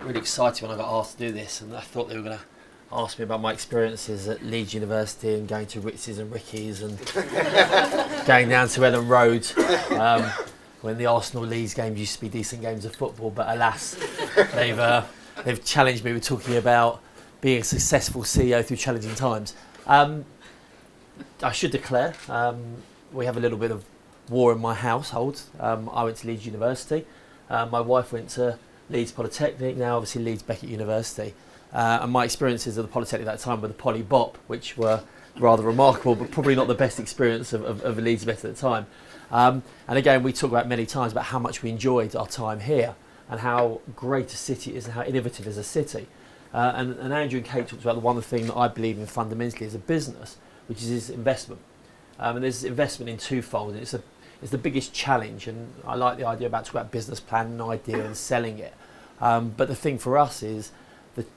really excited when I got asked to do this, and I thought they were going to ask me about my experiences at Leeds University and going to Ritz's and Ricky's and going down to Ellen Road when the Arsenal Leeds games used to be decent games of football. But alas, they've challenged me with talking about being a successful CEO through challenging times. I should declare we have a little bit of war in my household. I went to Leeds University. My wife went to Leeds Polytechnic, now obviously Leeds Beckett University. And my experiences of the Polytechnic at that time were the Poly Bop, which were rather remarkable, but probably not the best experience of Leeds Beckett at the time. And again, we talk about many times about how much we enjoyed our time here and how great a city it is and how innovative is a city. And Andrew and Kate talked about the one thing that I believe in fundamentally as a business, which is investment. And there's investment in twofold. It's the biggest challenge, and I like the idea about talking about business plan and idea and selling it. But the thing for us is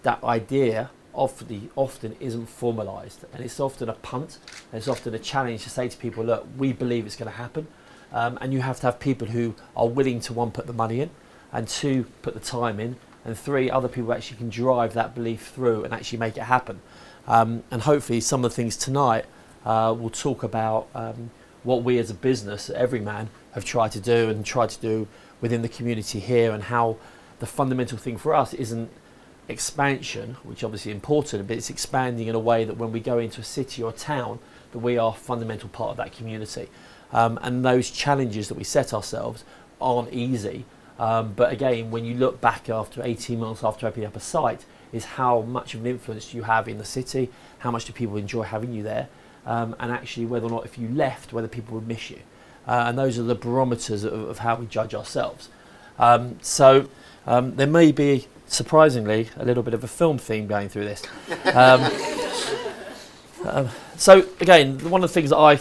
that idea often isn't formalised, and it's often a punt, and it's often a challenge to say to people, look, we believe it's going to happen, and you have to have people who are willing to, one, put the money in, and two, put the time in, and three, other people actually can drive that belief through and actually make it happen. And hopefully some of the things tonight we'll talk about what we as a business, Everyman, have tried to do and tried to do within the community here, and how the fundamental thing for us isn't expansion, which obviously important, but it's expanding in a way that when we go into a city or a town, that we are a fundamental part of that community. And those challenges that we set ourselves aren't easy. But again, when you look back after 18 months after opening up a site, is how much of an influence you have in the city, how much do people enjoy having you there, and actually whether or not if you left, whether people would miss you. And those are the barometers of how we judge ourselves. So there may be, surprisingly, a little bit of a film theme going through this. So again, one of the things that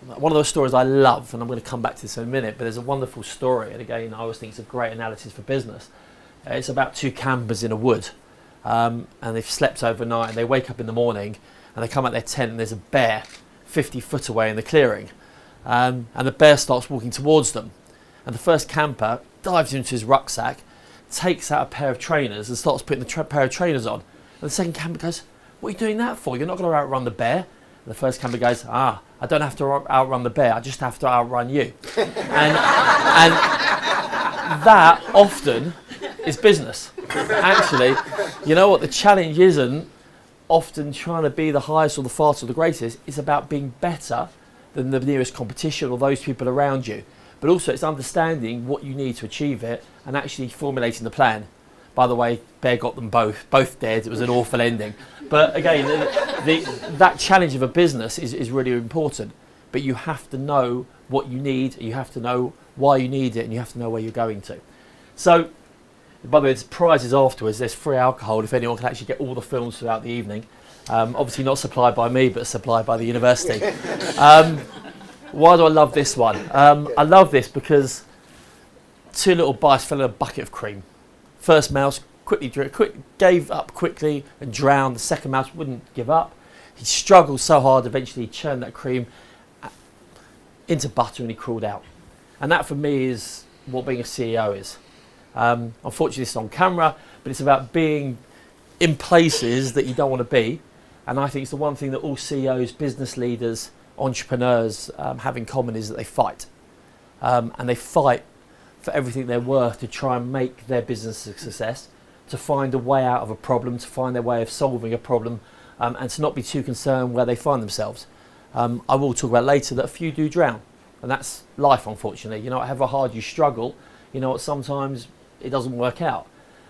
one of those stories I love, and I'm going to come back to this in a minute, but there's a wonderful story, and again, I always think it's a great analysis for business. It's about two campers in a wood, and they've slept overnight, and they wake up in the morning, and they come out their tent, and there's a bear 50 foot away in the clearing, and the bear starts walking towards them, and the first camper dives into his rucksack, takes out a pair of trainers, and starts putting the pair of trainers on, and the second camper goes, "What are you doing that for? You're not going to outrun the bear." And the first camper goes, "I don't have to outrun the bear, I just have to outrun you." and that often is business. Actually, you know what, the challenge isn't often trying to be the highest or the fastest or the greatest. It's about being better than the nearest competition or those people around you. But also it's understanding what you need to achieve it and actually formulating the plan. By the way, bear got them both dead. It was an awful ending. But again, that challenge of a business is really important. But you have to know what you need, you have to know why you need it, and you have to know where you're going to. So, by the way, there's prizes afterwards. There's free alcohol if anyone can actually get all the films throughout the evening. Obviously not supplied by me, but supplied by the university. Why do I love this one? I love this because two little mice fell in a bucket of cream. First mouse gave up quickly and drowned. The second mouse wouldn't give up. He struggled so hard, eventually he churned that cream into butter and he crawled out. And that for me is what being a CEO is. Unfortunately it's on camera, but it's about being in places that you don't want to be. And I think it's the one thing that all CEOs, business leaders, entrepreneurs have in common is that they fight. And they fight for everything they're worth to try and make their business a success, to find a way out of a problem, to find their way of solving a problem, and to not be too concerned where they find themselves. I will talk about later that a few do drown, and that's life, unfortunately. You know, however hard you struggle, you know what, sometimes it doesn't work out.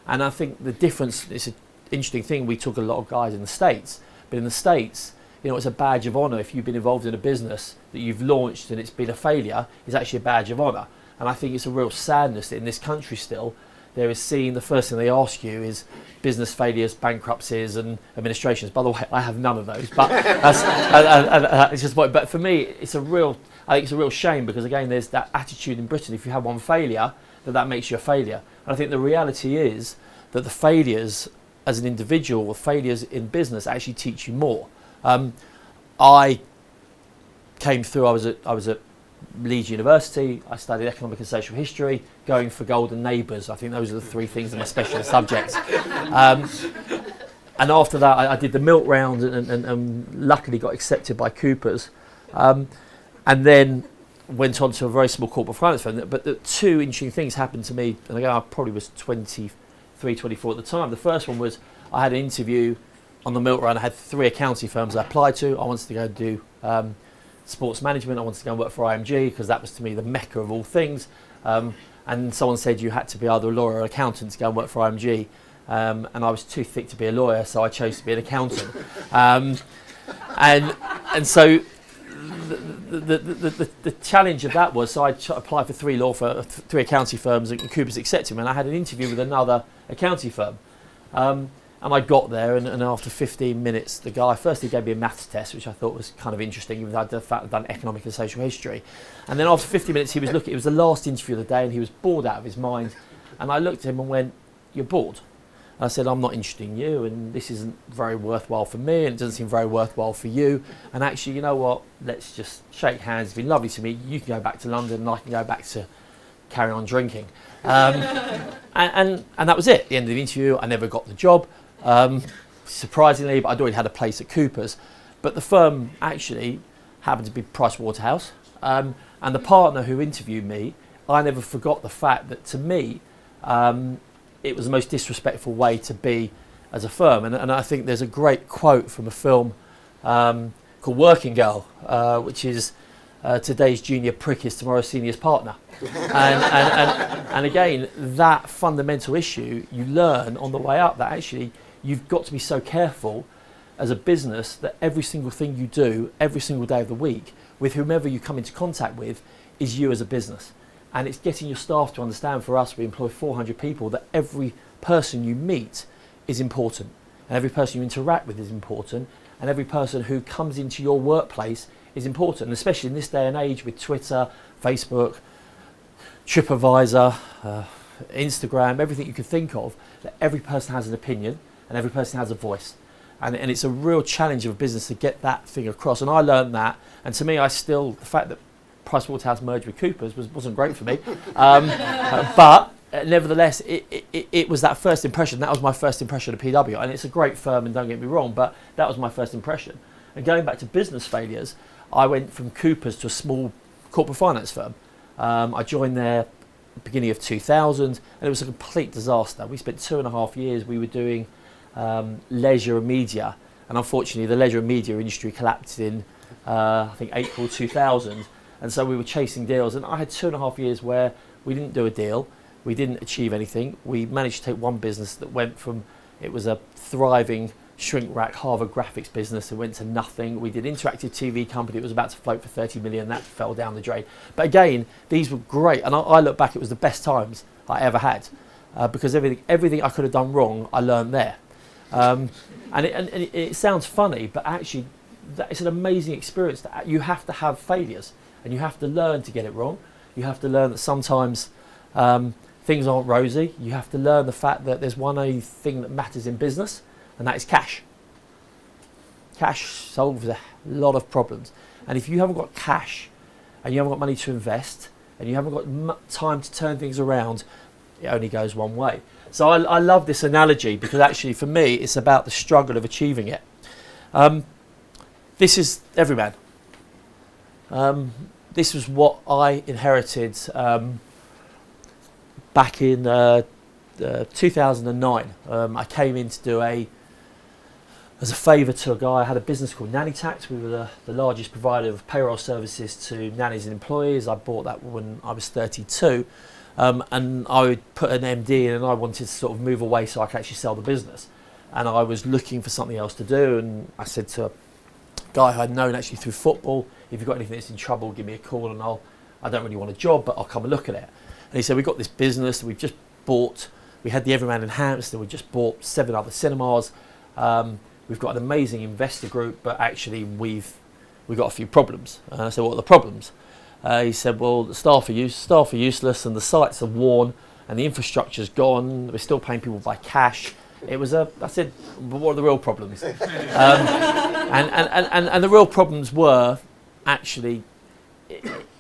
And I think the difference, it's an interesting thing, we talk to a lot of guys in the States, but in the States, you know, it's a badge of honour if you've been involved in a business that you've launched and it's been a failure, it's actually a badge of honour. And I think it's a real sadness that in this country still, there is seen, the first thing they ask you is business failures, bankruptcies and administrations. By the way, I have none of those, but it's just, but for me, I think it's a real shame because again, there's that attitude in Britain, if you have one failure, that makes you a failure. And I think the reality is that the failures as an individual or failures in business actually teach you more. I came through, I was at Leeds University, I studied economic and social history, going for golden neighbours. I think those are the three things in my specialist subjects. And after that, I did the milk round and luckily got accepted by Coopers. And then went on to a very small corporate finance firm. But the two interesting things happened to me, and again, I probably was 23, 24 at the time. The first one was I had an interview on the milk round. I had 3 accounting firms I applied to. I wanted to go do sports management. I wanted to go and work for IMG because that was to me the mecca of all things. And someone said you had to be either a lawyer or an accountant to go and work for IMG. And I was too thick to be a lawyer, so I chose to be an accountant. And so the challenge of that was, so I applied for 3 accounting firms, and Coopers accepted me, and I had an interview with another accounting firm. And I got there, and after 15 minutes, the guy firstly gave me a maths test, which I thought was kind of interesting, even though I'd done economic and social history. And then after 15 minutes, he was looking. It was the last interview of the day, and he was bored out of his mind. And I looked at him and went, "You're bored." I said, "I'm not interested in you, and this isn't very worthwhile for me, and it doesn't seem very worthwhile for you. And actually, you know what? Let's just shake hands. It's been lovely to meet you. You can go back to London, and I can go back to carry on drinking." And that was it. At the end of the interview, I never got the job, surprisingly, but I'd already had a place at Coopers. But the firm actually happened to be Pricewaterhouse, and the partner who interviewed me, I never forgot the fact that to me, it was the most disrespectful way to be as a firm. And I think there's a great quote from a film called Working Girl, which is today's junior prick is tomorrow's senior's partner. And again, that fundamental issue, you learn on the way up that actually you've got to be so careful as a business that every single thing you do, every single day of the week, with whomever you come into contact with, is you as a business. And it's getting your staff to understand, for us, we employ 400 people, that every person you meet is important. And every person you interact with is important. And every person who comes into your workplace is important. And especially in this day and age with Twitter, Facebook, TripAdvisor, Instagram, everything you can think of, that every person has an opinion and every person has a voice. And it's a real challenge of a business to get that thing across. And I learned that. And to me, the fact that Pricewaterhouse merged with Coopers wasn't great for me, but nevertheless, it was that first impression. That was my first impression of PW, and it's a great firm, and don't get me wrong, but that was my first impression. And going back to business failures, I went from Coopers to a small corporate finance firm. I joined there at the beginning of 2000, and it was a complete disaster. We spent 2.5 years. We were doing leisure and media, and unfortunately, the leisure and media industry collapsed in I think April 2000. And so we were chasing deals, and I had 2.5 years where we didn't do a deal, we didn't achieve anything. We managed to take one business that went from, it was a thriving shrink wrap Harvard graphics business, it went to nothing. We did interactive TV company, it was about to float for 30 million, that fell down the drain. But again, these were great, and I look back, it was the best times I ever had, because everything I could have done wrong, I learned there. And it sounds funny, but actually, it's an amazing experience. That you have to have failures. And you have to learn to get it wrong. You have to learn that sometimes things aren't rosy. You have to learn the fact that there's one only thing that matters in business, and that is cash. Cash solves a lot of problems. And if you haven't got cash, and you haven't got money to invest, and you haven't got time to turn things around, it only goes one way. So I love this analogy, because actually for me, it's about the struggle of achieving it. This is Everyman. This was what I inherited back in 2009. I came in to do as a favour to a guy. I had a business called Nanny Tax. We were the largest provider of payroll services to nannies and employees. I bought that when I was 32, and I would put an MD in, and I wanted to sort of move away so I could actually sell the business. And I was looking for something else to do, and I said to a guy who I'd known actually through football, "If you've got anything that's in trouble, give me a call, and I don't really want a job, but I'll come and look at it." And he said, "We've got this business that we've just bought. We had the Everyman enhanced, and we just bought 7 other cinemas. We've got an amazing investor group, but actually we've got a few problems." And I said, "What are the problems?" He said, "Well, the staff are useless, and the sites are worn, and the infrastructure's gone. We're still paying people by cash." I said, "But what are the real problems?" And the real problems were actually,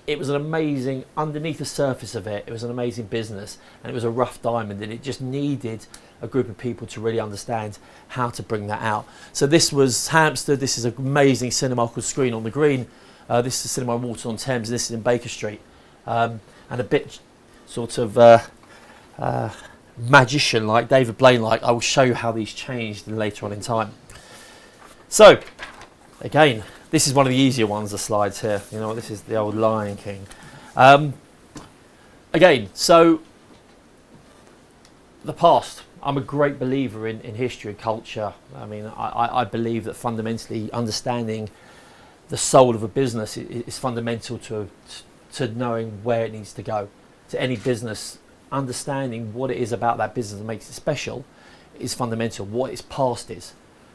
it was an amazing, underneath the surface of it, it was an amazing business, and it was a rough diamond, and it just needed a group of people to really understand how to bring that out. So this was Hampstead. This is an amazing cinema called Screen on the Green. This is a cinema in Walton-on-Thames. This is in Baker Street, and a bit sort of magician like David Blaine like. I will show you how these changed later on in time. So again, this is one of the easier ones, the slides here. You know, this is the old Lion King. Again, so the past. I'm a great believer in history and culture. I mean, I believe that fundamentally understanding the soul of a business is fundamental to knowing where it needs to go. To any business, understanding what it is about that business that makes it special is fundamental. What its past is.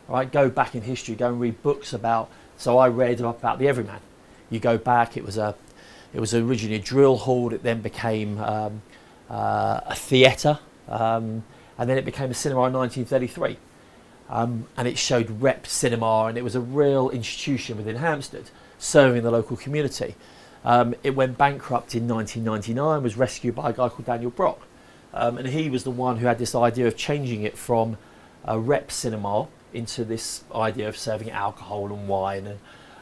All right, go back in history, go and read books about. So I read about the Everyman. You go back, it was originally a drill hall. It then became a theatre. And then it became a cinema in 1933, and it showed rep cinema, and it was a real institution within Hampstead, serving the local community. It went bankrupt in 1999, was rescued by a guy called Daniel Brock, and he was the one who had this idea of changing it from a rep cinema into this idea of serving alcohol and wine,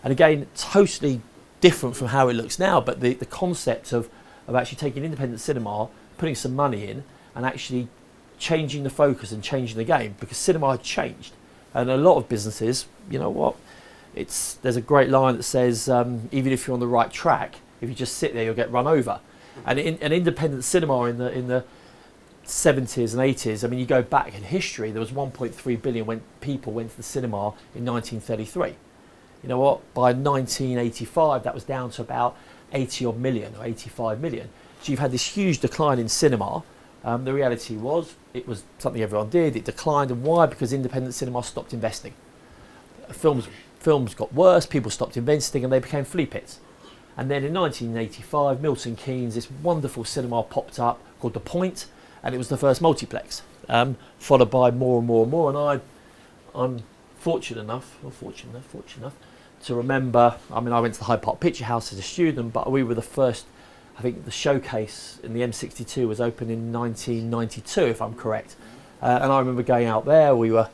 and again, totally different from how it looks now, but the concept of actually taking independent cinema, putting some money in, and actually changing the focus and changing the game, because cinema had changed, and a lot of businesses, you know what, there's a great line that says even if you're on the right track, if you just sit there you'll get run over. And in an independent cinema in the 70s and 80s, I mean, you go back in history, there was 1.3 billion when people went to the cinema in 1933. You know what, by 1985 that was down to about 80 odd million or 85 million. So you've had this huge decline in cinema. The reality was, it was something everyone did. It declined, and why? Because independent cinema stopped investing. Films got worse. People stopped investing, and they became flea pits. And then in 1985, Milton Keynes, this wonderful cinema popped up called The Point, and it was the first multiplex, followed by more and more and more. And I'm fortunate enough to remember. I mean, I went to the Hyde Park Picture House as a student, but we were the first. I think the showcase in the M62 was opened in 1992, if I'm correct. And I remember going out there. We were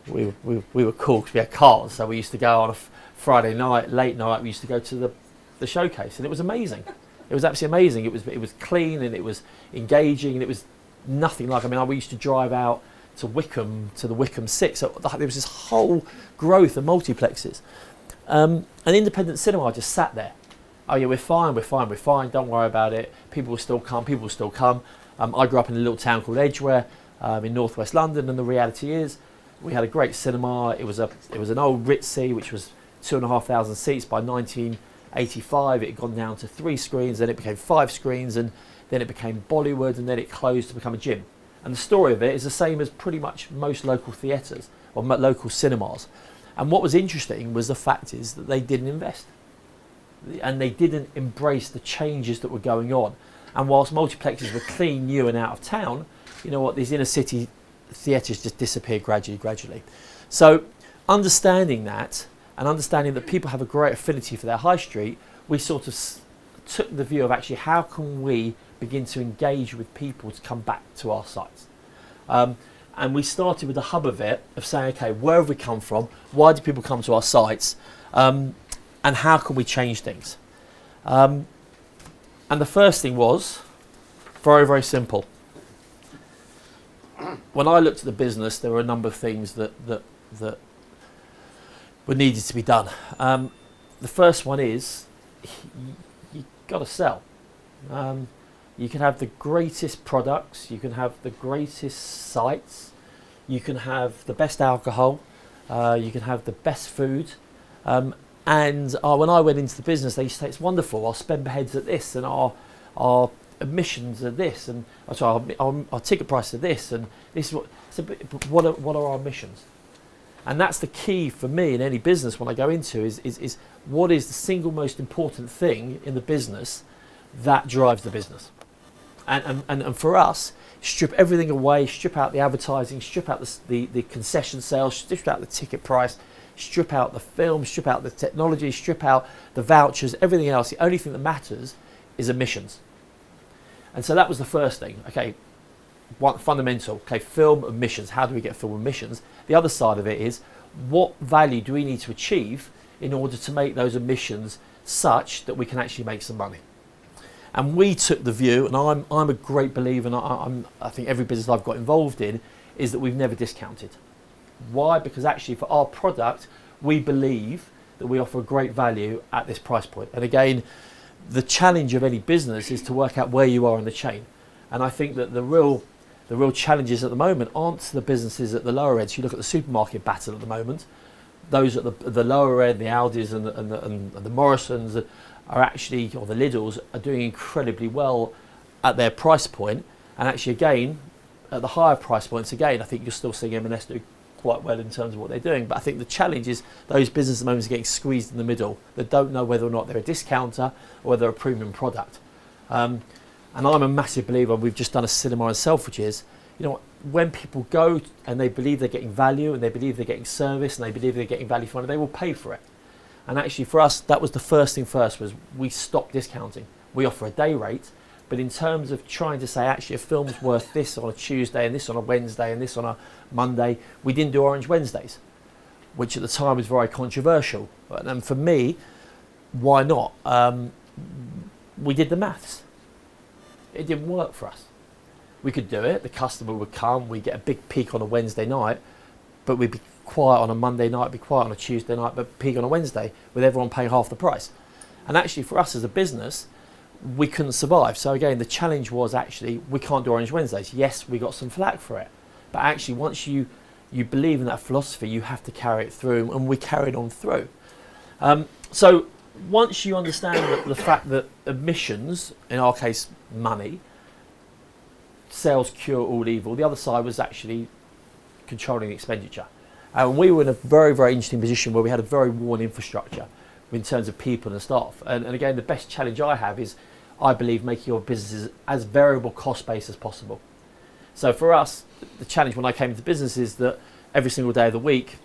cool because we had cars, so we used to go on a Friday night, late night. We used to go to the showcase, and it was amazing. It was absolutely amazing. It was clean, and it was engaging, and it was nothing like. I mean, we used to drive out to Wickham, to the Wickham 6. So there was this whole growth of multiplexes. And independent cinema just sat there. Oh yeah, we're fine, don't worry about it. People will still come. I grew up in a little town called Edgware in northwest London, and the reality is we had a great cinema. It was an old Ritzy, which was 2,500 seats. By 1985 it had gone down to 3 screens, then it became 5 screens, and then it became Bollywood, and then it closed to become a gym. And the story of it is the same as pretty much most local theatres or local cinemas. And what was interesting was the fact is that they didn't invest. And they didn't embrace the changes that were going on. And whilst multiplexes were clean, new and out of town, you know what, these inner city theatres just disappeared gradually. So understanding that, and understanding that people have a great affinity for their high street, we sort of took the view of actually how can we begin to engage with people to come back to our sites. And we started with the hub of it, of saying, okay, where have we come from? Why do people come to our sites? And how can we change things? And the first thing was very, very simple. When I looked at the business, there were a number of things that were needed to be done. The first one is you got to sell. You can have the greatest products, you can have the greatest sites, you can have the best alcohol, you can have the best food. And when I went into the business, they used to say, it's wonderful, our spend per heads at this, and our admissions are this, and our ticket price are this, and this is what. So, what are our missions? And that's the key for me in any business when I go into is what is the single most important thing in the business that drives the business. And for us, strip everything away, strip out the advertising, strip out the concession sales, strip out the ticket price, strip out the film, strip out the technology, strip out the vouchers, everything else. The only thing that matters is emissions. And so that was the first thing. Okay, one fundamental. Okay, film emissions. How do we get film emissions? The other side of it is, what value do we need to achieve in order to make those emissions such that we can actually make some money? And we took the view, and I'm a great believer, and I think every business I've got involved in, is that we've never discounted. Why? Because actually for our product, we believe that we offer a great value at this price point. And again, the challenge of any business is to work out where you are in the chain. And I think that the real challenges at the moment aren't the businesses at the lower end. So you look at the supermarket battle at the moment, those at the lower end, the Aldis and the Morrisons are actually, or the Lidls, are doing incredibly well at their price point. And actually again, at the higher price points, again, I think you're still seeing M&S do quite well in terms of what they're doing. But I think the challenge is those businesses at the moment are getting squeezed in the middle. They don't know whether or not they're a discounter or whether they're a premium product. And I'm a massive believer, we've just done a cinema in Selfridges, when people go and they believe they're getting value and they believe they're getting service and they believe they're getting value for money, they will pay for it. And actually for us, that was the first thing first, was we stopped discounting. We offer a day rate, but in terms of trying to say actually a film's worth this on a Tuesday and this on a Wednesday and this on a Monday, we didn't do Orange Wednesdays, which at the time was very controversial. And for me, why not? We did the maths. It didn't work for us. We could do it, the customer would come, we'd get a big peak on a Wednesday night, but we'd be quiet on a Monday night, be quiet on a Tuesday night, but peak on a Wednesday, with everyone paying half the price. And actually for us as a business, we couldn't survive. So again, the challenge was actually, we can't do Orange Wednesdays. Yes, we got some flack for it, but actually once you believe in that philosophy, you have to carry it through, and we carried on through. So once you understand the fact that emissions, in our case money, sales cure all evil, the other side was actually controlling the expenditure. And we were in a very, very interesting position where we had a very worn infrastructure in terms of people and staff. And again, the best challenge I have is, I believe, making your businesses as variable cost base as possible. So for us, the challenge when I came into business is that every single day of the week,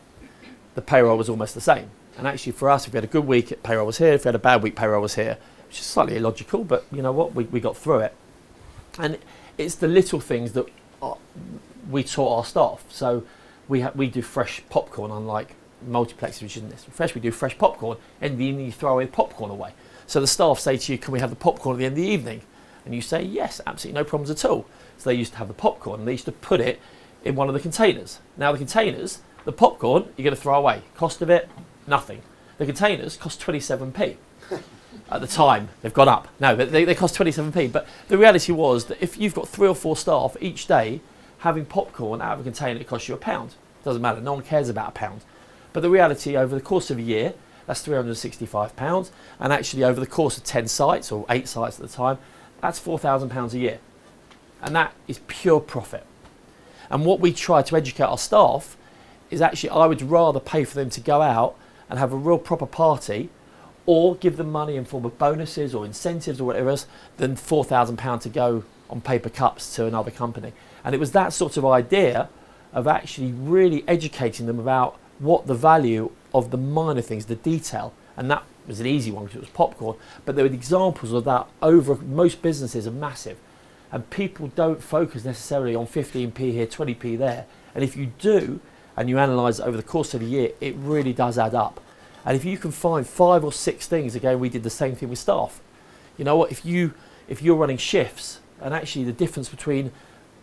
the payroll was almost the same. And actually for us, if we had a good week, payroll was here. If we had a bad week, payroll was here, which is slightly illogical, but you know what, we got through it. And it's the little things that we taught our staff. So we do fresh popcorn, unlike multiplexes, which isn't this fresh. We do fresh popcorn, and then you throw away the popcorn away. So the staff say to you, can we have the popcorn at the end of the evening? And you say, yes, absolutely no problems at all. So they used to have the popcorn, and they used to put it in one of the containers. Now the containers, the popcorn, you're going to throw away. Cost of it, nothing. The containers cost 27p. At the time, they've gone up. No, but they cost 27p. But the reality was that if you've got 3 or 4 staff each day having popcorn out of a container, it costs you £1. Doesn't matter, no one cares about £1. But the reality, over the course of a year, that's £365. And actually over the course of 10 sites, or 8 sites at the time, that's £4,000 a year. And that is pure profit. And what we try to educate our staff is actually, I would rather pay for them to go out and have a real proper party, or give them money in form of bonuses or incentives or whatever else, than £4,000 to go on paper cups to another company. And it was that sort of idea of actually really educating them about what the value of the minor things, the detail, and that was an easy one because it was popcorn, but there were examples of that over, most businesses are massive, and people don't focus necessarily on 15p here, 20p there. And if you do, and you analyse it over the course of a year, it really does add up. And if you can find 5 or 6 things, again, we did the same thing with staff. You know what, if you're running shifts, and actually the difference between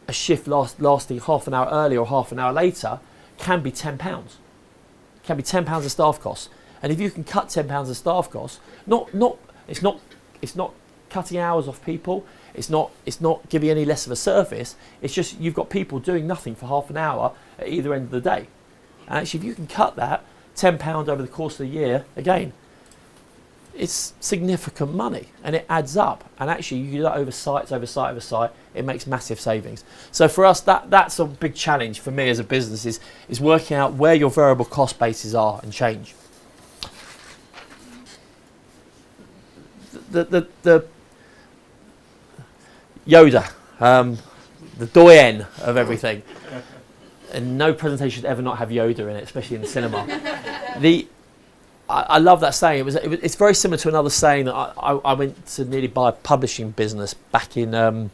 a shift lasting half an hour earlier or half an hour later can be £10. Can be £10 of staff costs. And if you can cut £10 of staff costs, it's not cutting hours off people, it's not giving any less of a service, it's just you've got people doing nothing for half an hour at either end of the day. And actually if you can cut that £10 over the course of the year, again, it's significant money and it adds up. And actually you do that over site, it makes massive savings. So for us, that's a big challenge for me as a business, is working out where your variable cost bases are and change. The Yoda, the doyen of everything. And no presentation should ever not have Yoda in it, especially in the cinema. I love that saying. It's very similar to another saying that I went to nearly buy a publishing business back in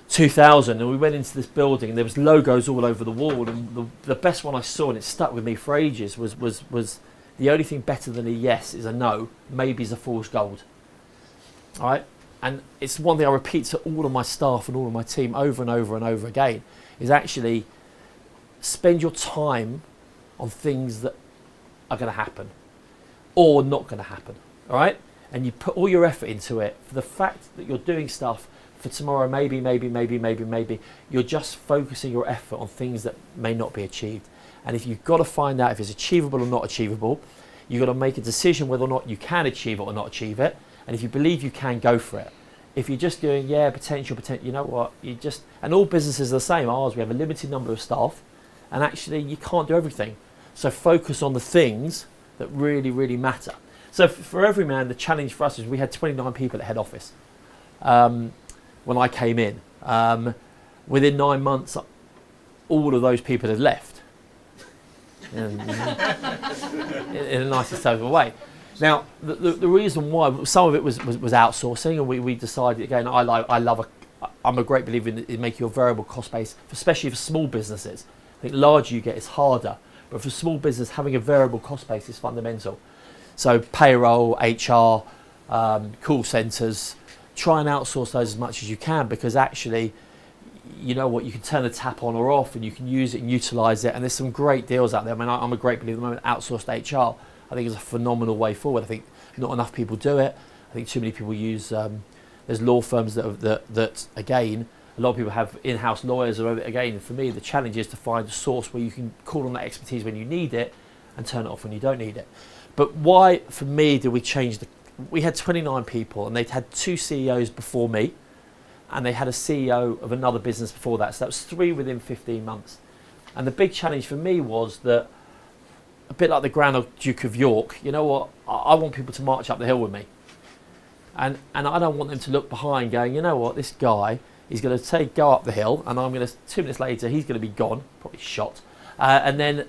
2000, and we went into this building and there was logos all over the wall, and the best one I saw, and it stuck with me for ages, was the only thing better than a yes is a no, maybe is a fool's gold. All right? And it's one thing I repeat to all of my staff and all of my team over and over and over again, is actually spend your time on things that are going to happen or not going to happen. All right? And you put all your effort into it. For the fact that you're doing stuff for tomorrow, maybe, you're just focusing your effort on things that may not be achieved. And if you've got to find out if it's achievable or not achievable, you've got to make a decision whether or not you can achieve it or not achieve it. And if you believe you can, go for it. If you're just going, yeah, potential, you know what, and all businesses are the same. Ours, we have a limited number of staff, and actually you can't do everything. So focus on the things that really, really matter. So for Everyman, the challenge for us is we had 29 people at head office when I came in. Within 9 months, all of those people had left. In the nicest possible way. Now, the reason why, some of it was outsourcing, and we decided, again, I'm a great believer in making your variable cost base, especially for small businesses. I think larger you get, it's harder. But for small business, having a variable cost base is fundamental. So payroll, HR, call centres, try and outsource those as much as you can, because actually, you know what, you can turn the tap on or off and you can use it and utilise it. And there's some great deals out there. I mean, I'm a great believer at the moment, outsourced HR. I think it's a phenomenal way forward. I think not enough people do it. I think too many people use, there's law firms that again, a lot of people have in-house lawyers. Again, for me, the challenge is to find a source where you can call on that expertise when you need it and turn it off when you don't need it. But why, for me, did we change we had 29 people, and they'd had 2 CEOs before me, and they had a CEO of another business before that. So that was 3 within 15 months. And the big challenge for me was that, a bit like the Grand Duke of York, you know what, I want people to march up the hill with me. And I don't want them to look behind going, you know what, this guy is going to go up the hill, and 2 minutes later, he's going to be gone, probably shot. And then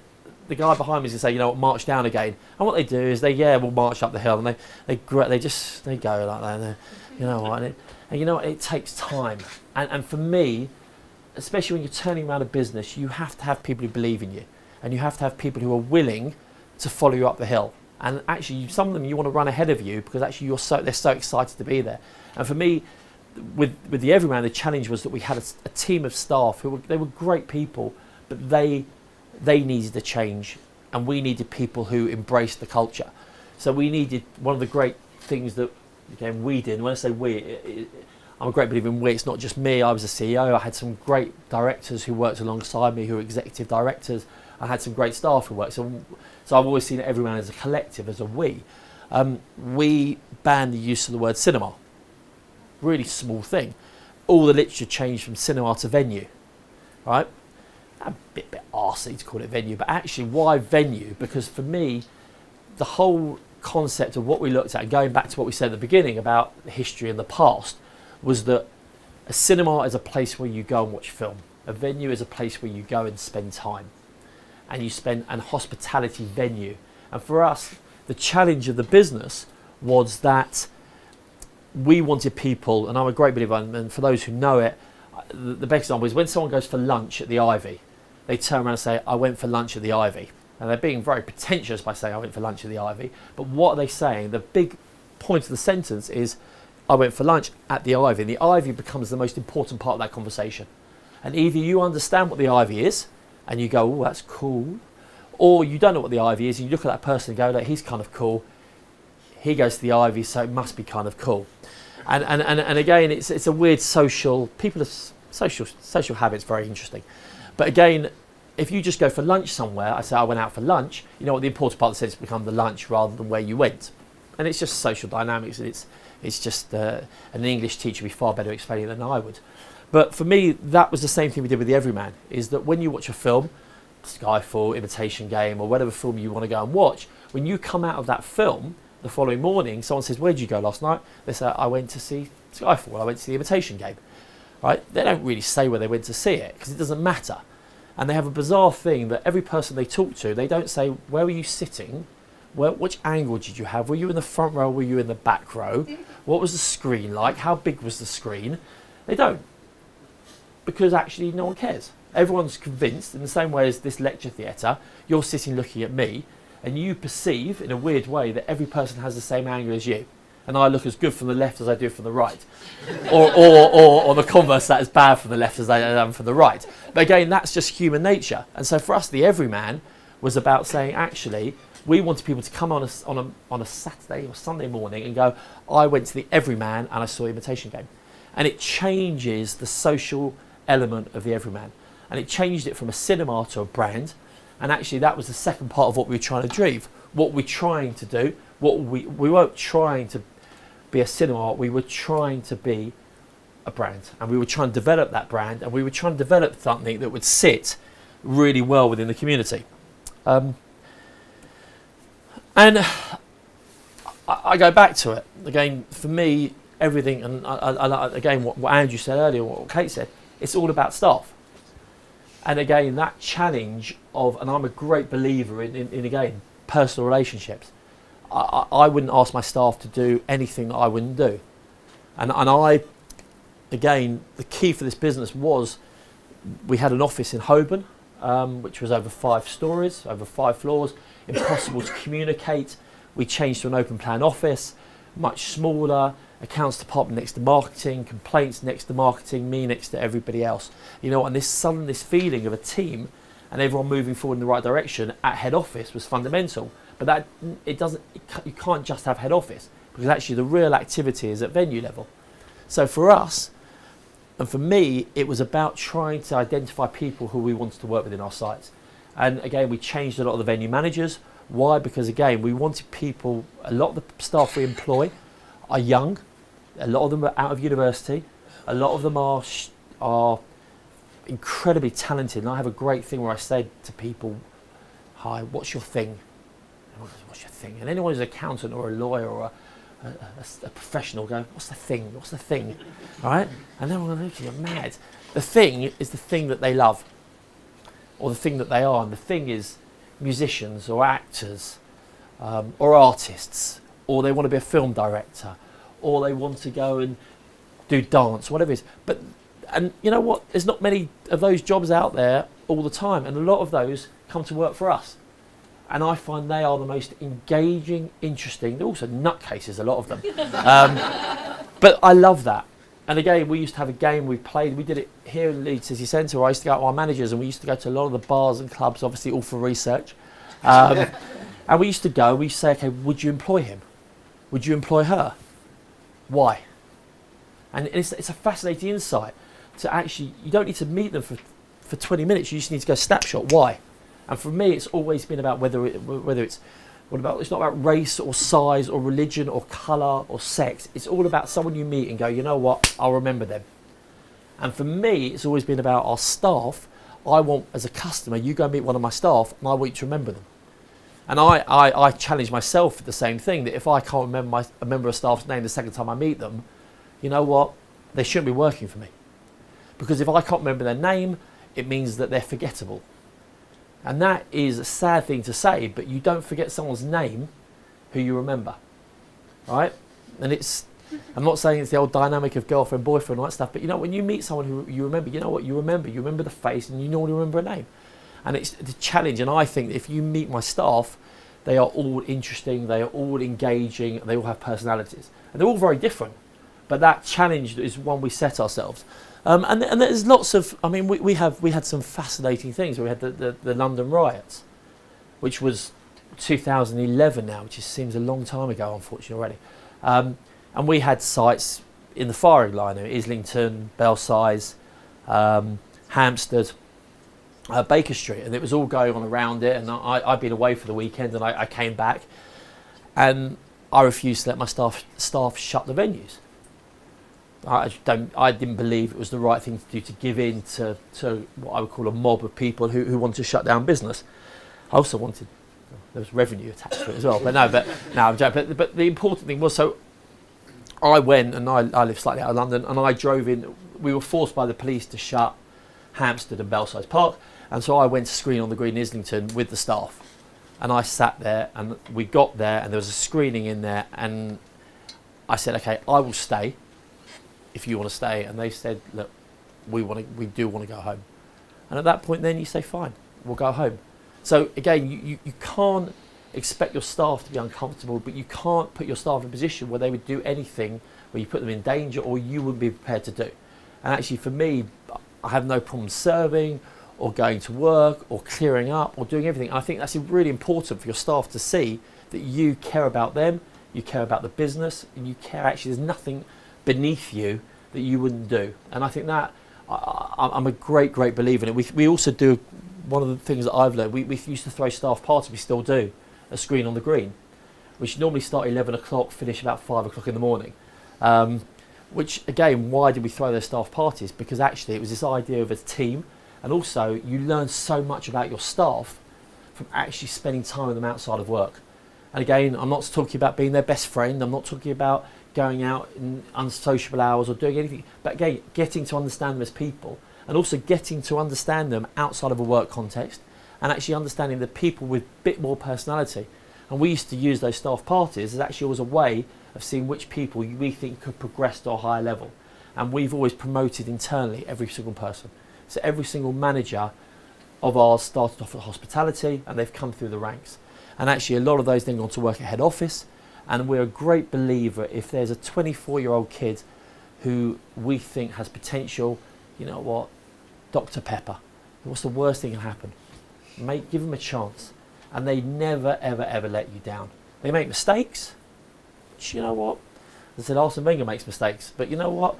the guy behind me is going to say, you know what, march down again. And what they do is we'll march up the hill, and they go like that, and you know what, and you know what, it takes time. And for me, especially when you're turning around a business, you have to have people who believe in you, and you have to have people who are willing to follow you up the hill. And actually, some of them you want to run ahead of you, because actually they're so excited to be there. And for me, with the Everyman, the challenge was that we had a team of staff they were great people, but they needed to change, and we needed people who embraced the culture. So we needed, one of the great things that, again, we did, and when I say we, I'm a great believer in we, it's not just me. I was a CEO, I had some great directors who worked alongside me, who were executive directors. I had some great staff who worked. So I've always seen Everyman as a collective, as a we. We banned the use of the word cinema. Really small thing. All the literature changed from cinema to venue, right? A bit arsey to call it venue, but actually, why venue? Because for me, the whole concept of what we looked at, and going back to what we said at the beginning about the history and the past, was that a cinema is a place where you go and watch film. A venue is a place where you go and spend time. And you spend an hospitality venue. And for us, the challenge of the business was that we wanted people, and I'm a great believer, and for those who know it, the best example is when someone goes for lunch at the Ivy, they turn around and say, I went for lunch at the Ivy. And they're being very pretentious by saying, I went for lunch at the Ivy. But what are they saying? The big point of the sentence is, I went for lunch at the Ivy. And the Ivy becomes the most important part of that conversation. And either you understand what the Ivy is, and you go, oh, that's cool. Or you don't know what the Ivy is, and you look at that person and go, look, he's kind of cool. He goes to the Ivy, so it must be kind of cool. And again, it's a weird social habits, very interesting. But again, if you just go for lunch somewhere, I say I went out for lunch, you know what the important part of the sentence become the lunch rather than where you went. And it's just social dynamics, and it's just an English teacher would be far better explaining it than I would. But for me, that was the same thing we did with the Everyman, is that when you watch a film, Skyfall, Imitation Game, or whatever film you want to go and watch, when you come out of that film the following morning, someone says, where did you go last night? They say, I went to see Skyfall, I went to see the Imitation Game. Right? They don't really say where they went to see it, because it doesn't matter. And they have a bizarre thing that every person they talk to, they don't say, where were you sitting? Which angle did you have? Were you in the front row? Were you in the back row? What was the screen like? How big was the screen? They don't. Because actually no one cares. Everyone's convinced, in the same way as this lecture theatre, you're sitting looking at me, and you perceive in a weird way that every person has the same angle as you. And I look as good from the left as I do from the right. or on the converse, that is bad from the left as I am from the right. But again, that's just human nature. And so for us, the Everyman was about saying, actually, we wanted people to come on a Saturday or Sunday morning and go, I went to the Everyman and I saw the Imitation Game. And it changes the social element of the Everyman. And it changed it from a cinema to a brand. And actually that was the second part of what we were trying to achieve. What we're trying to do, we weren't trying to be a cinema, we were trying to be a brand. And we were trying to develop that brand, and we were trying to develop something that would sit really well within the community. And I go back to it. Again, for me, everything, and again, what Andrew said earlier, what Kate said, it's all about staff. And again, that challenge of, and I'm a great believer in again, personal relationships. I wouldn't ask my staff to do anything that I wouldn't do. And I, again, the key for this business was, we had an office in Holborn, which was over 5 stories, over 5 floors, impossible to communicate. We changed to an open plan office, much smaller, accounts department next to marketing, complaints next to marketing, me next to everybody else. You know, and this feeling of a team and everyone moving forward in the right direction at head office was fundamental. But you can't just have head office, because actually the real activity is at venue level. So for us, and for me, it was about trying to identify people who we wanted to work with in our sites. And again, we changed a lot of the venue managers. Why? Because again, we wanted people, a lot of the staff we employ are young, a lot of them are out of university, a lot of them are incredibly talented. And I have a great thing where I say to people, hi, what's your thing? What's your thing? And anyone who's an accountant or a lawyer or a professional go, what's the thing? What's the thing? Right? And then we're going to look, you're mad. The thing is the thing that they love, or the thing that they are. And the thing is musicians or actors or artists, or they want to be a film director, or they want to go and do dance, whatever it is. And you know what? There's not many of those jobs out there all the time, and a lot of those come to work for us. And I find they are the most engaging, interesting. They're also nutcases, a lot of them. But I love that. And again, we used to have a game we played. We did it here in Leeds City Centre. I used to go to our managers, and we used to go to a lot of the bars and clubs, obviously all for research. And we used to go, we used to say, okay, would you employ him? Would you employ her? Why? And it's a fascinating insight to actually, you don't need to meet them for 20 minutes. You just need to go snapshot. Why? And for me, it's always been about it's not about race or size or religion or colour or sex. It's all about someone you meet and go, you know what, I'll remember them. And for me, it's always been about our staff. I want, as a customer, you go meet one of my staff and I want you to remember them. And I challenge myself for the same thing, that if I can't remember a member of staff's name the second time I meet them, you know what, they shouldn't be working for me. Because if I can't remember their name, it means that they're forgettable. And that is a sad thing to say, but you don't forget someone's name who you remember, right? And I'm not saying it's the old dynamic of girlfriend, boyfriend, all that stuff, but you know, when you meet someone who you remember, you know what, you remember the face, and you normally remember a name. And it's the challenge, and I think if you meet my staff, they are all interesting, they are all engaging, they all have personalities. And they're all very different, but that challenge is one we set ourselves. And there's lots of, I mean, we had some fascinating things. We had the London riots, which was 2011 now, which seems a long time ago, unfortunately, already. And we had sites in the firing line, Islington, Belsize, Hampstead, Baker Street, and it was all going on around it. And I'd been away for the weekend, and I came back, and I refused to let my staff shut the venues. I didn't believe it was the right thing to do, to give in to what I would call a mob of people who wanted to shut down business. I also wanted, there was revenue attached to it as well, but I'm joking. But the important thing was, so I went, and I live slightly out of London, and I drove in. We were forced by the police to shut Hampstead and Belsize Park, And so I went to screen on the green in Islington with the staff, and I sat there, and we got there, and there was a screening in there, and I said, okay, I will stay if you want to stay. And they said, look, we do want to go home. And at that point then you say, fine, we'll go home. So again, you can't expect your staff to be uncomfortable, but you can't put your staff in a position where they would do anything where you put them in danger or you wouldn't be prepared to do. And actually for me, I have no problem serving or going to work or clearing up or doing everything. I think that's really important for your staff to see that you care about them, you care about the business, and you care, actually there's nothing beneath you that you wouldn't do. And I think that I'm a great believer in it. We also do, one of the things that I've learned, we used to throw staff parties, we still do, a screen on the green, which normally start 11 o'clock, finish about 5 o'clock in the morning. Which again, why did we throw those staff parties? Because actually it was this idea of a team, and also you learn so much about your staff from actually spending time with them outside of work. And again, I'm not talking about being their best friend, I'm not talking about going out in unsociable hours or doing anything, but again, getting to understand them as people, and also getting to understand them outside of a work context, and actually understanding the people with a bit more personality. And we used to use those staff parties as actually always a way of seeing which people we think could progress to a higher level. And we've always promoted internally every single person. So every single manager of ours started off at hospitality, and they've come through the ranks. And actually a lot of those then gone to work at head office. And we're a great believer, if there's a 24-year-old kid who we think has potential, you know what, Dr. Pepper, what's the worst thing that can happen? Give them a chance. And they never, ever let you down. They make mistakes, but you know what? I said Arsene Wenger makes mistakes, but you know what?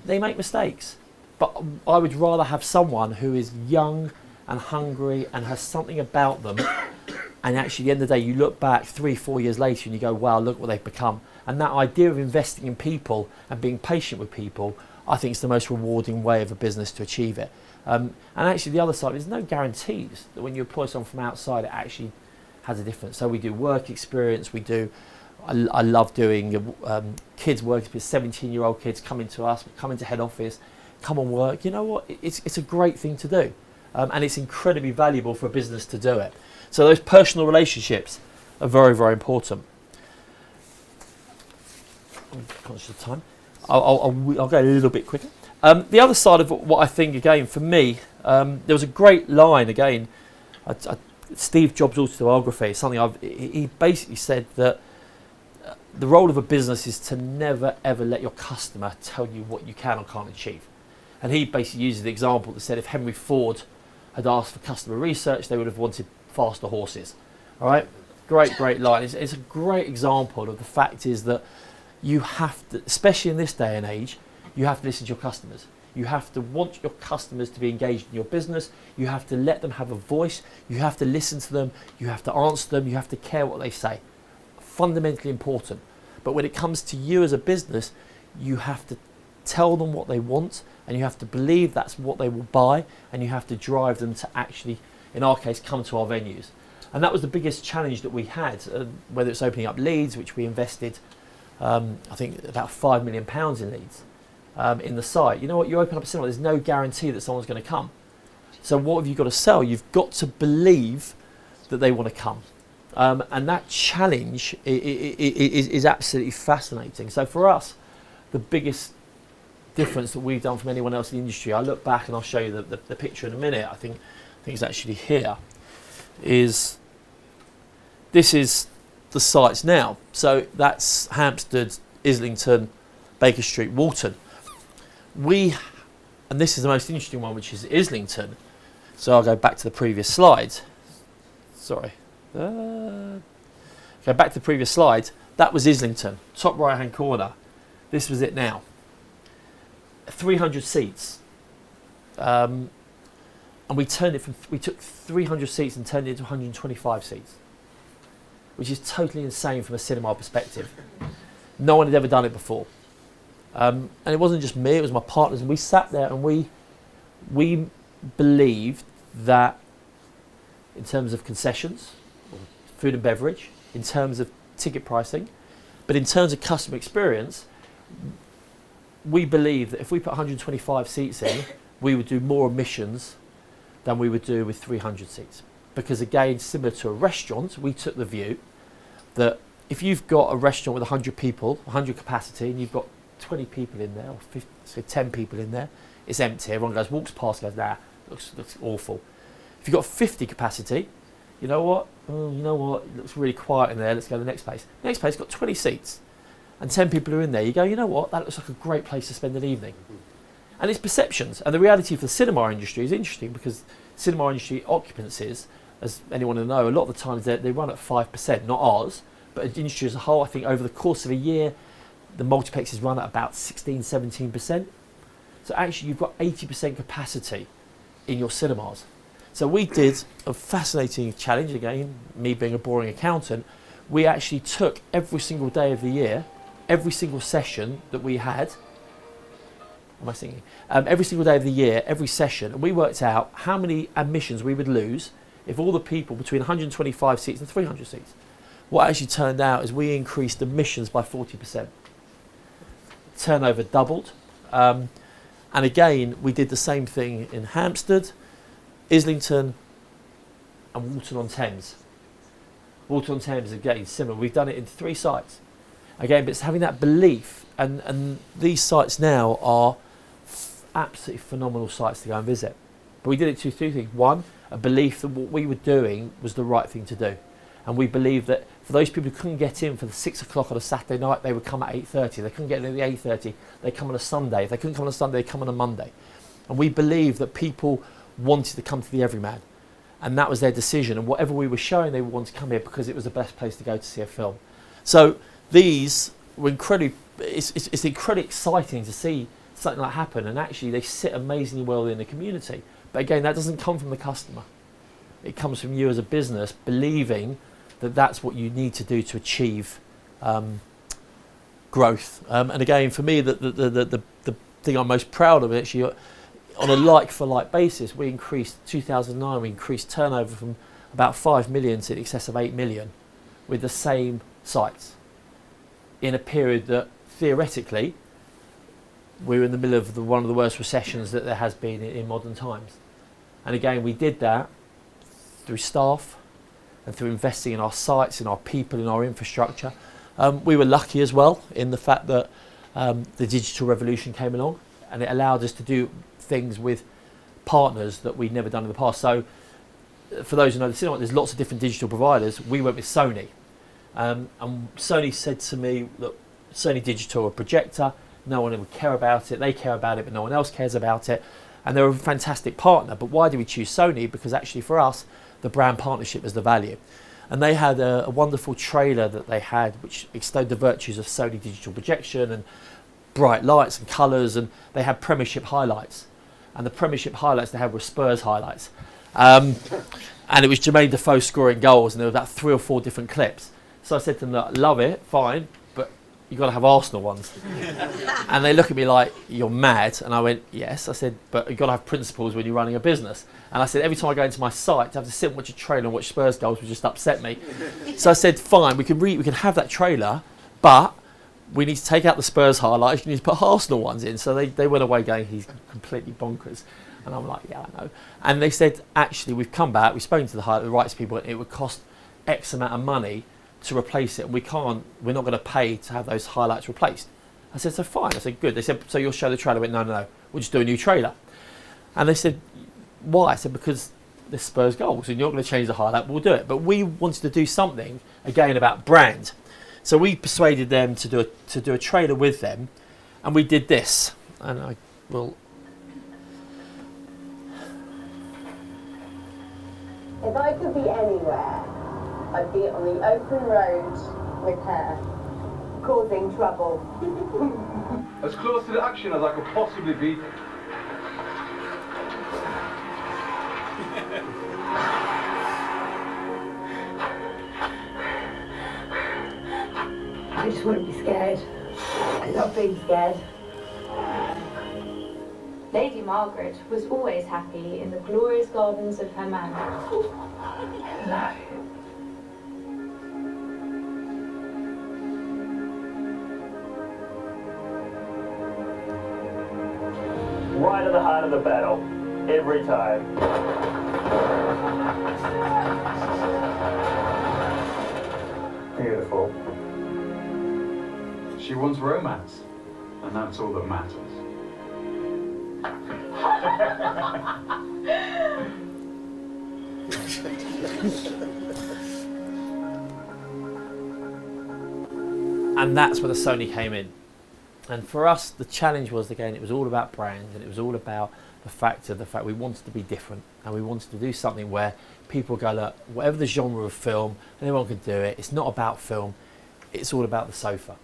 They make mistakes. But I would rather have someone who is young and hungry and has something about them, and actually at the end of the day you look back 3-4 years later and you go, wow, look what they've become. And that idea of investing in people and being patient with people, I think is the most rewarding way of a business to achieve it. And actually the other side, there's no guarantees that when you employ someone from outside it actually has a difference. So we do work experience, I love doing kids work experience, 17-year-old kids come into us, come into head office, come and work. You know what, it's a great thing to do. And it's incredibly valuable for a business to do it. So those personal relationships are very, very important. I'm conscious of time. I'll go a little bit quicker. The other side of what I think, again, for me, there was a great line, again, Steve Jobs' autobiography, something he basically said that the role of a business is to never, ever let your customer tell you what you can or can't achieve. And he basically uses the example that said if Henry Ford had asked for customer research, they would have wanted faster horses. All right, great line. It's a great example of the fact is that you have to, especially in this day and age, you have to listen to your customers. You have to want your customers to be engaged in your business. You have to let them have a voice. You have to listen to them. You have to answer them. You have to care what they say. Fundamentally important. But when it comes to you as a business, you have to tell them what they want, and you have to believe that's what they will buy, and you have to drive them to actually, in our case, come to our venues. And that was the biggest challenge that we had, whether it's opening up Leeds, which we invested, I think about £5 million in Leeds, in the site. You know what, you open up a cinema, there's no guarantee that someone's going to come. So what have you got to sell? You've got to believe that they want to come. And that challenge is absolutely fascinating. So for us, the biggest difference that we've done from anyone else in the industry, I look back and I'll show you the picture in a minute, I think it's actually here, is this is the sites now. So that's Hampstead, Islington, Baker Street, Walton. And this is the most interesting one, which is Islington. So I'll go back to the previous slide. Sorry. Go back to the previous slide. That was Islington, top right hand corner. This was it now. 300 seats. And we took 300 seats and turned it into 125 seats, which is totally insane from a cinema perspective. No one had ever done it before. And it wasn't just me, it was my partners, and we sat there and we believed that in terms of concessions, food and beverage, in terms of ticket pricing, but in terms of customer experience, we believe that if we put 125 seats in, we would do more admissions than we would do with 300 seats. Because again, similar to a restaurant, we took the view that if you've got a restaurant with 100 people, 100 capacity, and you've got 20 people in there, or 50, so 10 people in there, it's empty. Everyone walks past, goes, nah, looks awful. If you've got 50 capacity, you know what? Oh, you know what? It looks really quiet in there. Let's go to the next place. The next place got 20 seats, and 10 people are in there. You go, you know what? That looks like a great place to spend an evening. And it's perceptions. And the reality for the cinema industry is interesting, because cinema industry occupancies, as anyone will know, a lot of the times they run at 5%, not ours, but the industry as a whole. I think over the course of a year, the multiplexes run at about 16, 17%. So actually you've got 80% capacity in your cinemas. So we did a fascinating challenge, again, me being a boring accountant. We actually took every single day of the year, every single session that we had, am I singing? Every single day of the year, every session, and we worked out how many admissions we would lose if all the people between 125 seats and 300 seats. What actually turned out is we increased admissions by 40%. Turnover doubled. And again, we did the same thing in Hampstead, Islington, and Walton-on-Thames. Walton-on-Thames, again, similar. We've done it in 3 sites. Again, but it's having that belief, and these sites now are absolutely phenomenal sites to go and visit. But we did it to 2 things. One, a belief that what we were doing was the right thing to do. And we believe that for those people who couldn't get in for the 6 o'clock on a Saturday night, they would come at 8:30. They couldn't get in at the 8:30, they come on a Sunday. If they couldn't come on a Sunday, they come on a Monday. And we believe that people wanted to come to the Everyman. And that was their decision. And whatever we were showing, they would want to come here because it was the best place to go to see a film. So these were incredibly, it's incredibly exciting to see something like happen. And actually, they sit amazingly well in the community. But again, that doesn't come from the customer. It comes from you as a business believing that that's what you need to do to achieve growth. And again, for me, the thing I'm most proud of, actually, on a like-for-like basis, we increased 2009. We increased turnover from about 5 million to in excess of 8 million, with the same sites, in a period that theoretically we were in the middle of one of the worst recessions that there has been in modern times. And again, we did that through staff and through investing in our sites, in our people, in our infrastructure. We were lucky as well in the fact that the digital revolution came along, and it allowed us to do things with partners that we'd never done in the past. So for those who know the cinema, there's lots of different digital providers. We went with Sony. And Sony said to me, look, Sony Digital, a projector, no one would care about it. They care about it, but no one else cares about it. And they're a fantastic partner. But why do we choose Sony? Because actually for us, the brand partnership is the value. And they had a wonderful trailer that they had, which extolled the virtues of Sony digital projection and bright lights and colours, and they had Premiership highlights. And the Premiership highlights they had were Spurs highlights. And it was Jermaine Defoe scoring goals, and there were about 3 or 4 different clips. So I said to them, look, love it, fine, but you've got to have Arsenal ones. And they look at me like, you're mad. And I went, yes. I said, but you've got to have principles when you're running a business. And I said, every time I go into my site, to have to sit and watch a trailer and watch Spurs goals would just upset me. So I said, fine, we can have that trailer, but we need to take out the Spurs highlights, you need to put Arsenal ones in. So they went away going, he's completely bonkers. And I'm like, yeah, I know. And they said, actually, we've come back, we've spoken to the rights people, it would cost X amount of money to replace it. And we're not going to pay to have those highlights replaced. I said, so fine. I said, good. They said, so you'll show the trailer? I went, no, we'll just do a new trailer. And they said, why? I said, because there's Spurs goals and you're not going to change the highlight, we'll do it. But we wanted to do something, again, about brand. So we persuaded them to do a trailer with them, and we did this. And I will. If I could be anywhere, I'd be on the open road with her, causing trouble. As close to the action as I could possibly be. I just want to be scared. I love being scared. Lady Margaret was always happy in the glorious gardens of her manor. No. Right at the heart of the battle, every time. Beautiful. She wants romance, and that's all that matters. And that's where the Sony came in. And for us, the challenge was, again, it was all about brand, and it was all about the fact we wanted to be different, and we wanted to do something where people go, look, whatever the genre of film, anyone can do it. It's not about film, it's all about the sofa.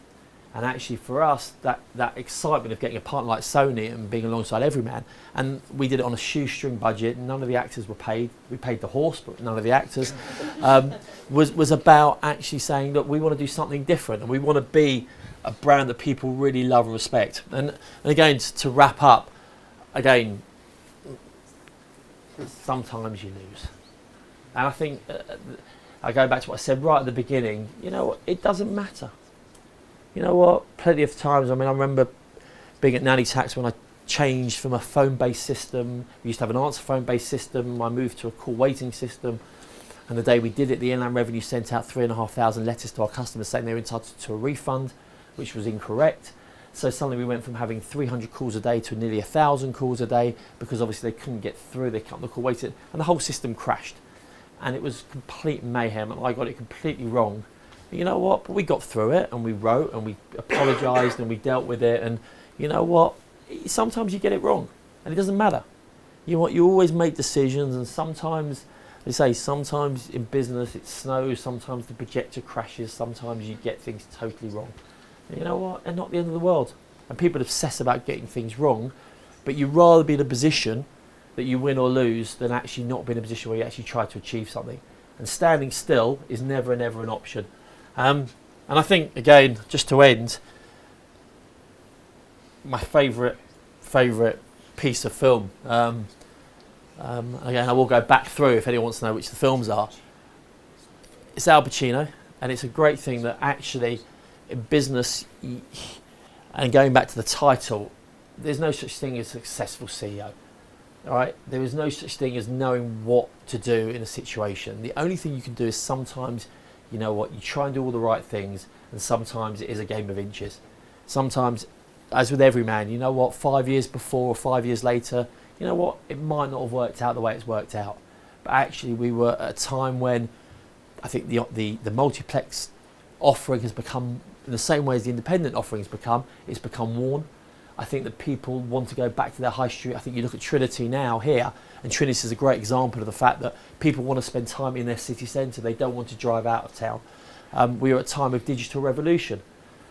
And actually for us, that excitement of getting a partner like Sony and being alongside Everyman, and we did it on a shoestring budget, none of the actors were paid. We paid the horse, but none of the actors, was about actually saying, look, we want to do something different, and we want to be a brand that people really love and respect. And again, to wrap up, again, sometimes you lose. And I think, I go back to what I said right at the beginning, you know, it doesn't matter. You know what, plenty of times, I mean, I remember being at Nanny Tax when I changed from a phone-based system. We used to have an answer phone-based system. I moved to a call waiting system. And the day we did it, the Inland Revenue sent out 3,500 letters to our customers saying they were entitled to a refund, which was incorrect. So suddenly we went from having 300 calls a day to nearly 1,000 calls a day, because obviously they couldn't get through, they cut the call waiting, and the whole system crashed. And it was complete mayhem, and I got it completely wrong. But you know what? But we got through it, and we wrote, and we apologised, and we dealt with it. And you know what? Sometimes you get it wrong, and it doesn't matter. You always make decisions, and sometimes, they say, sometimes in business it snows, sometimes the projector crashes, sometimes you get things totally wrong. And you know what? They're not the end of the world. And people obsess about getting things wrong, but you'd rather be in a position that you win or lose than actually not be in a position where you actually try to achieve something. And standing still is never and ever an option. And I think, again, just to end, my favourite piece of film, again, I will go back through if anyone wants to know which the films are. It's Al Pacino, and it's a great thing that actually in business, and going back to the title, there's no such thing as a successful CEO. All right, there is no such thing as knowing what to do in a situation. The only thing you can do is sometimes, you know what, you try and do all the right things, and sometimes it is a game of inches. Sometimes, as with Everyman, you know what, 5 years before or 5 years later, you know what, it might not have worked out the way it's worked out. But actually we were at a time when I think the multiplex offering has become, in the same way as the independent offerings it's become worn. I think that people want to go back to their high street. I think you look at Trinity now here, and Trinity is a great example of the fact that people want to spend time in their city centre. They don't want to drive out of town. We were at a time of digital revolution.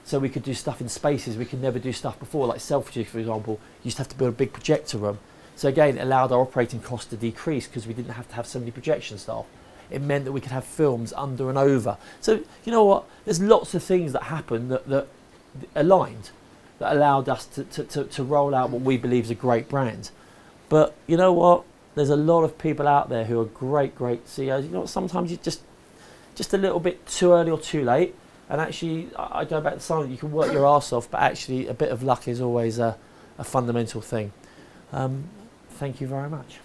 So we could do stuff in spaces we could never do stuff before, like Selfridges, for example. You used to have to build a big projector room. So again, it allowed our operating costs to decrease because we didn't have to have so many projection staff. It meant that we could have films under and over. So you know what? There's lots of things that happened that aligned, that allowed us to roll out what we believe is a great brand. But you know what? There's a lot of people out there who are great CEOs. You know what? Sometimes you're just a little bit too early or too late. And actually, I go back to something, you can work your arse off, but actually a bit of luck is always a fundamental thing. Thank you very much.